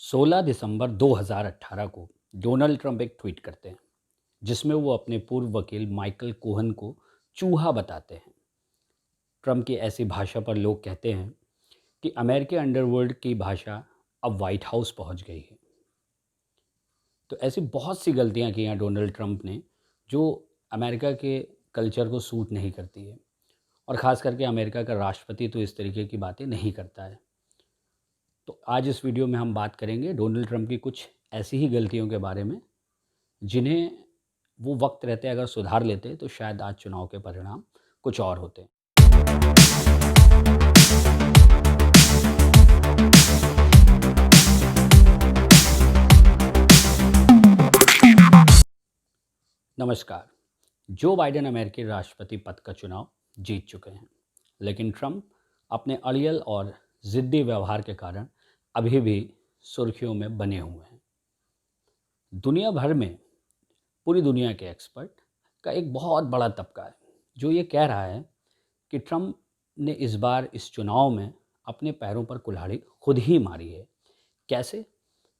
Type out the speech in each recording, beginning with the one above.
16 दिसंबर 2018 को Donald Trump एक tweet करते हैं जिसमें वो अपने पूर्व वकील माइकल कोहन को चूहा बताते हैं। ट्रंप की ऐसी भाषा पर लोग कहते हैं कि अमेरिकी अंडरवर्ल्ड की भाषा अब वाइट हाउस पहुंच गई है। तो ऐसी बहुत सी गलतियां की हैं डोनाल्ड ट्रंप ने जो अमेरिका के कल्चर को सूट नहीं करती है, और ख़ास करके अमेरिका का राष्ट्रपति तो इस तरीके की बातें नहीं करता है। तो आज इस वीडियो में हम बात करेंगे डोनाल्ड ट्रंप की कुछ ऐसी ही गलतियों के बारे में जिन्हें वो वक्त रहते अगर सुधार लेते तो शायद आज चुनाव के परिणाम कुछ और होते। नमस्कार। जो बाइडेन अमेरिकी राष्ट्रपति पद का चुनाव जीत चुके हैं, लेकिन ट्रंप अपने अड़ियल और ज़िद्दी व्यवहार के कारण अभी भी सुर्खियों में बने हुए हैं। दुनिया भर में पूरी दुनिया के एक्सपर्ट का एक बहुत बड़ा तबका है जो ये कह रहा है कि ट्रंप ने इस बार इस चुनाव में अपने पैरों पर कुल्हाड़ी खुद ही मारी है। कैसे,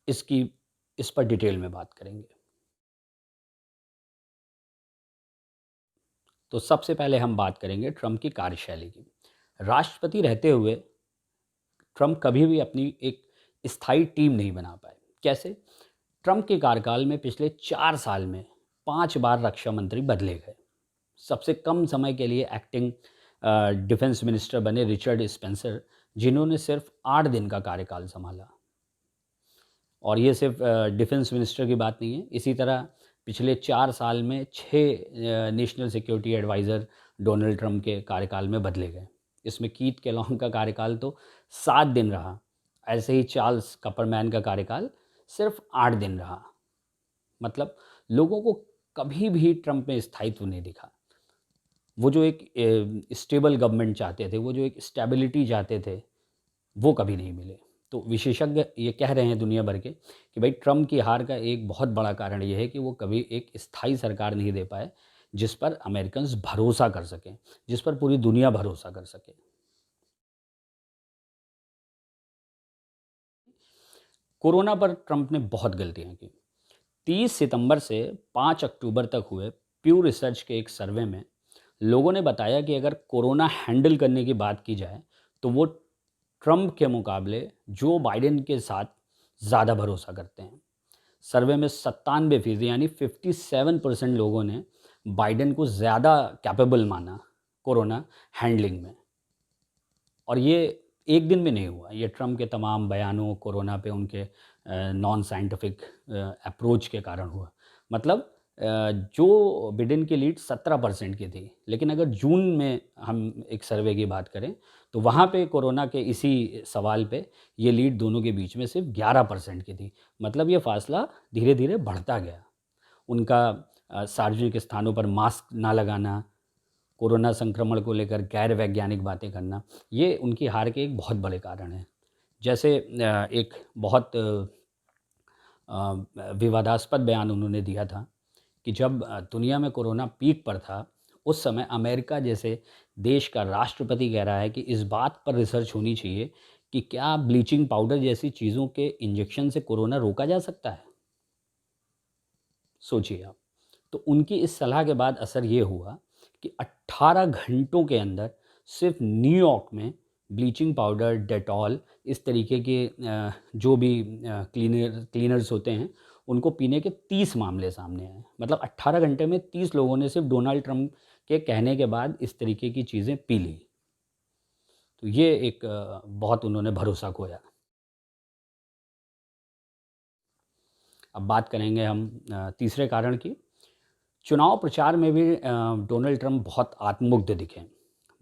इस पर डिटेल में बात करेंगे। तो सबसे पहले हम बात करेंगे ट्रंप की कार्यशैली की। राष्ट्रपति रहते हुए ट्रंप कभी भी अपनी एक स्थायी टीम नहीं बना पाए। कैसे? ट्रंप के कार्यकाल में पिछले 4 साल में 5 बार रक्षा मंत्री बदले गए। सबसे कम समय के लिए एक्टिंग डिफेंस मिनिस्टर बने रिचर्ड स्पेंसर, जिन्होंने सिर्फ 8 दिन का कार्यकाल संभाला। और ये सिर्फ डिफेंस मिनिस्टर की बात नहीं है। इसी तरह पिछले 4 साल में 6 national security adviser Donald Trump के कार्यकाल में बदले गए। इसमें कीथ केलॉन्ग का कार्यकाल तो 7 दिन रहा। ऐसे ही चार्ल्स कपरमैन का कार्यकाल सिर्फ 8 दिन रहा। मतलब लोगों को कभी भी ट्रंप में स्थायित्व नहीं दिखा। वो जो एक स्टेबल गवर्नमेंट चाहते थे, वो जो एक स्टेबिलिटी चाहते थे, वो कभी नहीं मिले। तो विशेषज्ञ ये कह रहे हैं दुनिया भर के कि भाई ट्रंप की हार का एक बहुत बड़ा कारण ये है कि वो कभी एक स्थायी सरकार नहीं दे पाए जिस पर अमेरिकन्स भरोसा कर सकें, जिस पर पूरी दुनिया भरोसा कर सके। कोरोना पर ट्रंप ने बहुत गलतियां की। 30 सितंबर से 5 अक्टूबर तक हुए प्यू रिसर्च के एक सर्वे में लोगों ने बताया कि अगर कोरोना हैंडल करने की बात की जाए तो वो ट्रंप के मुकाबले जो बाइडेन के साथ ज़्यादा भरोसा करते हैं। सर्वे में 97% यानी 57% लोगों ने बाइडेन को ज़्यादा कैपेबल माना कोरोना हैंडलिंग में। और ये एक दिन में नहीं हुआ, ये ट्रंप के तमाम बयानों, कोरोना पे उनके नॉन साइंटिफिक अप्रोच के कारण हुआ। मतलब जो बिडेन की लीड 17% की थी, लेकिन अगर जून में हम एक सर्वे की बात करें तो वहाँ पे कोरोना के इसी सवाल पे ये लीड दोनों के बीच में सिर्फ 11% की थी। मतलब ये फासला धीरे धीरे बढ़ता गया। उनका सार्वजनिक स्थानों पर मास्क ना लगाना, कोरोना संक्रमण को लेकर गैर वैज्ञानिक बातें करना, ये उनकी हार के एक बहुत बड़े कारण हैं। जैसे एक बहुत विवादास्पद बयान उन्होंने दिया था कि जब दुनिया में कोरोना पीक पर था, उस समय अमेरिका जैसे देश का राष्ट्रपति कह रहा है कि इस बात पर रिसर्च होनी चाहिए कि क्या ब्लीचिंग पाउडर जैसी चीज़ों के इंजेक्शन से कोरोना रोका जा सकता है। सोचिए आप। तो उनकी इस सलाह के बाद असर ये हुआ कि 18 घंटों के अंदर सिर्फ न्यूयॉर्क में ब्लीचिंग पाउडर, डेटॉल, इस तरीके के जो भी क्लीनर्स होते हैं, उनको पीने के 30 मामले सामने आए। मतलब 18 घंटे में 30 लोगों ने सिर्फ डोनाल्ड ट्रंप के कहने के बाद इस तरीके की चीज़ें पी ली। तो ये एक बहुत उन्होंने भरोसा खोया। अब बात करेंगे हम तीसरे कारण की। चुनाव प्रचार में भी डोनाल्ड ट्रंप बहुत आत्ममुग्ध दिखे।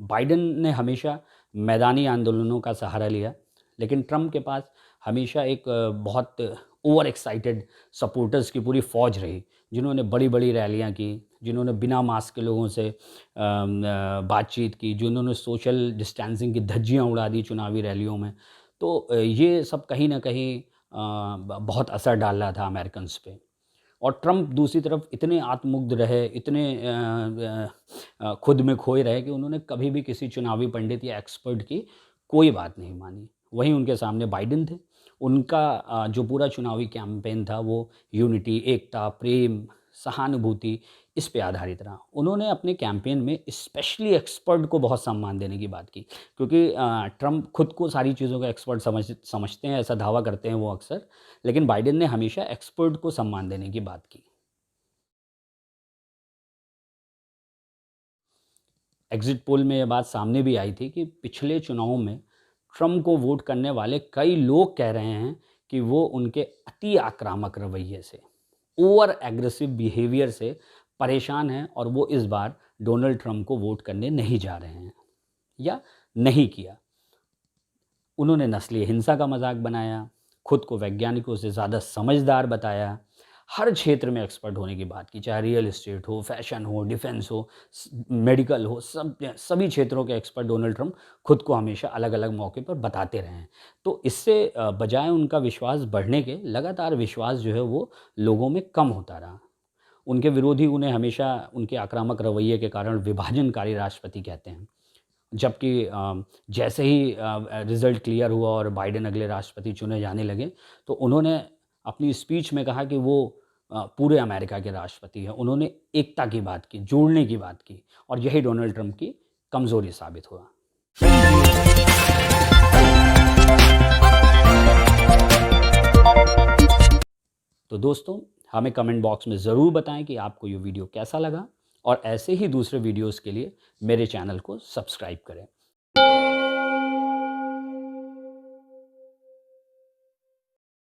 बाइडेन ने हमेशा मैदानी आंदोलनों का सहारा लिया, लेकिन ट्रंप के पास हमेशा एक बहुत ओवर एक्साइटेड सपोर्टर्स की पूरी फ़ौज रही, जिन्होंने बड़ी बड़ी रैलियां की, जिन्होंने बिना मास्क के लोगों से बातचीत की, जिन्होंने सोशल डिस्टेंसिंग की धज्जियां उड़ा दी चुनावी रैलियों में। तो ये सब कहीं ना कहीं बहुत असर डाल रहा था अमेरिकन्स पे। और ट्रंप दूसरी तरफ इतने आत्ममुग्ध रहे, इतने खुद में खोए रहे कि उन्होंने कभी भी किसी चुनावी पंडित या एक्सपर्ट की कोई बात नहीं मानी। वहीं उनके सामने बाइडेन थे, उनका जो पूरा चुनावी कैंपेन था वो यूनिटी, एकता, प्रेम, सहानुभूति इस पे आधारित रहा। उन्होंने अपने कैंपेन में स्पेशली एक्सपर्ट को बहुत सम्मान देने की बात की, क्योंकि ट्रम्प खुद को सारी चीज़ों का एक्सपर्ट समझते हैं, ऐसा दावा करते हैं वो अक्सर, लेकिन बाइडेन ने हमेशा एक्सपर्ट को सम्मान देने की बात की। एग्जिट पोल में ये बात सामने भी आई थी कि पिछले चुनावों में ट्रम्प को वोट करने वाले कई लोग कह रहे हैं कि वो उनके अति आक्रामक रवैये से, ओवर एग्रेसिव बिहेवियर से परेशान हैं और वो इस बार डोनाल्ड ट्रम्प को वोट करने नहीं जा रहे हैं या नहीं किया। उन्होंने नस्लीय हिंसा का मजाक बनाया, खुद को वैज्ञानिकों से ज़्यादा समझदार बताया, हर क्षेत्र में एक्सपर्ट होने की बात की, चाहे रियल एस्टेट हो, फैशन हो, डिफेंस हो, मेडिकल हो, सभी क्षेत्रों के एक्सपर्ट डोनाल्ड ट्रम्प खुद को हमेशा अलग अलग मौके पर बताते रहे हैं। तो इससे बजाय उनका विश्वास बढ़ने के, लगातार विश्वास जो है वो लोगों में कम होता रहा। उनके विरोधी उन्हें हमेशा उनके आक्रामक रवैये के कारण विभाजनकारी राष्ट्रपति कहते हैं, जबकि जैसे ही रिज़ल्ट क्लियर हुआ और बाइडेन अगले राष्ट्रपति चुने जाने लगे, तो उन्होंने अपनी स्पीच में कहा कि वो पूरे अमेरिका के राष्ट्रपति हैं। उन्होंने एकता की बात की, जोड़ने की बात की, और यही डोनाल्ड ट्रम्प की कमज़ोरी साबित हुआ। तो दोस्तों, हमें कमेंट बॉक्स में ज़रूर बताएं कि आपको ये वीडियो कैसा लगा, और ऐसे ही दूसरे वीडियोस के लिए मेरे चैनल को सब्सक्राइब करें।